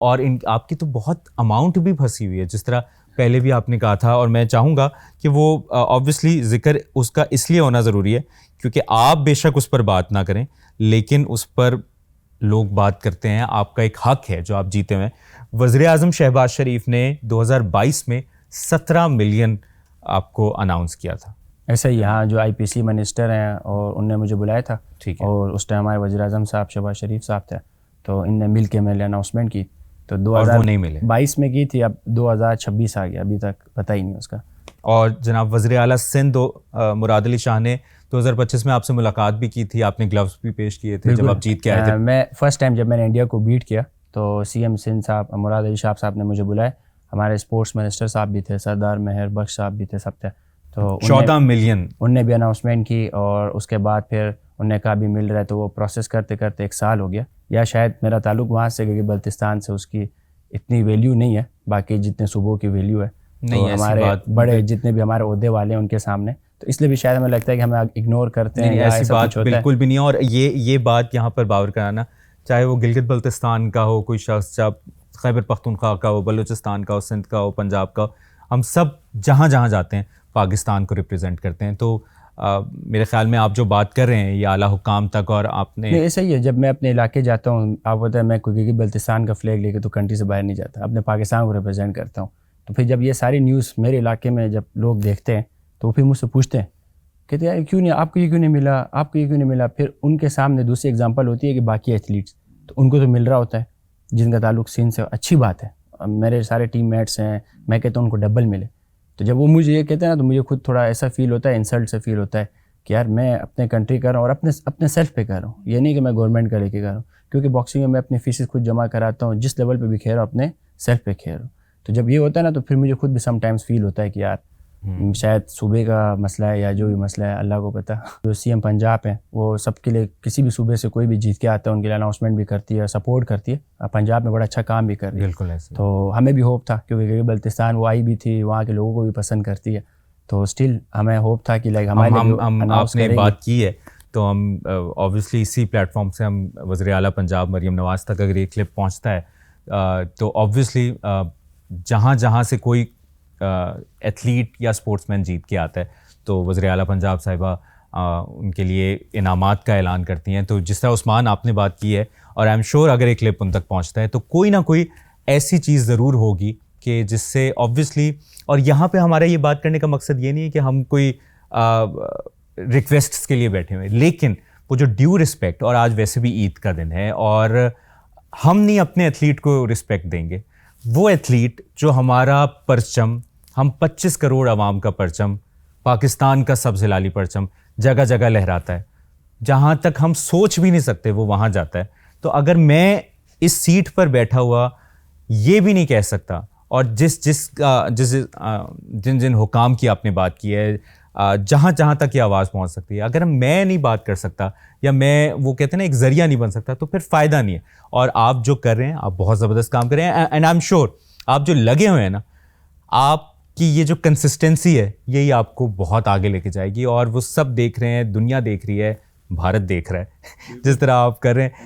और इन आपकी तो बहुत अमाउंट भी फंसी हुई है, जिस तरह पहले भी आपने कहा था, और मैं चाहूँगा कि वो ऑब्वियसली जिक्र उसका इसलिए होना ज़रूरी है क्योंकि आप बेशक उस पर बात ना करें, लेकिन उस पर लोग बात करते हैं, आपका एक हक है जो आप जीते हुए हैं। वज़ीर-ए-आज़म शहबाज शरीफ ने 2022 में 17 मिलियन आपको अनाउंस किया था। ऐसा ही, यहाँ जो IPC मिनिस्टर हैं और उनने मुझे बुलाया था, ठीक है। और उस टाइम हमारे वज़ीर-ए-आज़म साहब शहबाज शरीफ साहब थे, तो इनने मिल के मैंने अनाउंसमेंट की, तो और वो नहीं मिले। 2022 में की थी, अब 2026 आ गया, अभी तक पता ही नहीं उसका। और जनाब वज़ीर आला सिंध मुराद अली शाह ने 2025 में आपसे मुलाकात भी की थी, आपने ग्लव्स भी पेश किए थे जब आप जीत के आए थे। मैं फर्स्ट टाइम जब मैंने इंडिया को बीट किया तो CM सिंध साहब मुराद अली शाह साहब ने मुझे बुलाया, हमारे स्पोर्ट्स मिनिस्टर साहब भी थे, सरदार मेहर बख्श साहब भी थे, सब थे। तो 14 मिलियन उनने भी अनाउंसमेंट की, और उसके बाद फिर उनने कहा भी मिल रहा है, तो वो प्रोसेस करते करते 1 साल हो गया, या शायद मेरा ताल्लुक वहाँ से, क्योंकि बल्तिस्तान से उसकी इतनी वैल्यू नहीं है, बाकी जितने सूबों की वैल्यू है नहीं, तो हमारे बड़े जितने भी हमारे ओहदे वाले हैं उनके सामने, तो इसलिए भी शायद हमें लगता है कि हमें इग्नोर करते हैं, या ऐसी बात बिल्कुल भी नहीं है। और ये बात यहाँ पर बावर कराना, चाहे वो गिलगित बल्तिस्तान का हो कोई शख्स, चाहे खैबर पख्तूनख्वा का हो, बलूचिस्तान का हो, सिंध का हो, पंजाब का हो, हम सब जहाँ जहाँ जाते हैं पाकिस्तान को रिप्रेजेंट करते हैं। तो मेरे ख्याल में आप जो बात कर रहे हैं ये आला हुकाम तक, और आपने नहीं, ऐसा ही है, जब मैं अपने इलाके जाता हूँ, आप पता है मैं गिलगित बल्तिस्तान का फ्लैग लेके तो कंट्री से बाहर नहीं जाता, अपने पाकिस्तान को रिप्रेजेंट करता हूँ। तो फिर जब ये सारी न्यूज़ मेरे इलाके में जब लोग देखते हैं तो फिर मुझसे पूछते हैं, कहते हैं क्यों नहीं, आपको ये क्यों नहीं मिला, आपको ये क्यों नहीं मिला। फिर उनके सामने दूसरी एग्जांपल होती है कि बाकी एथलीट्स, तो उनको तो मिल रहा होता है जिनका ताल्लुक सिंध से, अच्छी बात है, मेरे सारे टीममेट्स हैं, मैं कहता हूँ उनको डबल मिले। तो जब वो मुझे ये कहते हैं ना, तो मुझे खुद थोड़ा ऐसा फील होता है, इंसल्ट से फील होता है कि यार मैं अपने कंट्री कर रहा हूँ और अपने सेल्फ पे कर रहा हूँ, ये नहीं कि मैं गवर्नमेंट का लेके कर रहा हूँ, क्योंकि बॉक्सिंग में मैं अपनी फीसेस खुद जमा कराता हूँ, जिस लेवल पे भी खेल रहा हूँ अपने सेल्फ पे खेल रहा हूँ। तो जब ये होता है ना, तो फिर मुझे खुद भी समटाइम्स फील होता है कि यार शायद सूबे का मसला है या जो भी मसला है अल्लाह को पता। जो CM पंजाब है वो सबके लिए, किसी भी सूबे से कोई भी जीत के आता है उनके लिए अनाउंसमेंट भी करती है, सपोर्ट करती है, पंजाब में बड़ा अच्छा काम भी कर रही है। बिल्कुल ऐसे। तो हमें भी होप था, क्योंकि बल्तिस्तान वो आई भी थी, वहाँ के लोगों को भी पसंद करती है, तो स्टिल हमें होप था कि लाइक हमारे आपने बात की है तो हम ऑब्वियसली इसी प्लेटफॉर्म से हम वज़ीर आला पंजाब मरियम नवाज़ तक अगर ये क्लिप पहुँचता है तो ऑब्वियसली जहाँ जहाँ से कोई एथलीट या स्पोर्ट्समैन जीत के आता है तो वज़ीर आला पंजाब साहिबा उनके लिए इनामात का ऐलान करती हैं। तो जिस तरह उस्मान आपने बात की है, और आई एम श्योर अगर एक क्लिप उन तक पहुंचता है तो कोई ना कोई ऐसी चीज़ ज़रूर होगी कि जिससे ऑब्वियसली, और यहाँ पे हमारा ये बात करने का मकसद ये नहीं है कि हम कोई रिक्वेस्ट्स के लिए बैठे हुए, लेकिन वो जो ड्यू रिस्पेक्ट, और आज वैसे भी ईद का दिन है और हम नहीं अपने एथलीट को रिस्पेक्ट देंगे, वो एथलीट जो हमारा परचम, हम 25 करोड़ आवाम का परचम, पाकिस्तान का सबसे लाली परचम जगह जगह लहराता है, जहाँ तक हम सोच भी नहीं सकते वो वहाँ जाता है। तो अगर मैं इस सीट पर बैठा हुआ ये भी नहीं कह सकता, और जिन जिन हुकाम की आपने बात की है, जहाँ जहाँ तक ये आवाज़ पहुँच सकती है, अगर मैं नहीं बात कर सकता या मैं वो कहते हैं ना एक ज़रिया नहीं बन सकता, तो फिर फ़ायदा नहीं है। और आप जो कर रहे हैं, आप बहुत ज़बरदस्त काम कर रहे हैं, एंड आई एम श्योर आप जो लगे हुए हैं ना, आपकी ये जो कंसिस्टेंसी है यही आपको बहुत आगे लेके जाएगी। और वो सब देख रहे हैं, दुनिया देख रही है, भारत देख रहा है जिस तरह आप कर रहे हैं।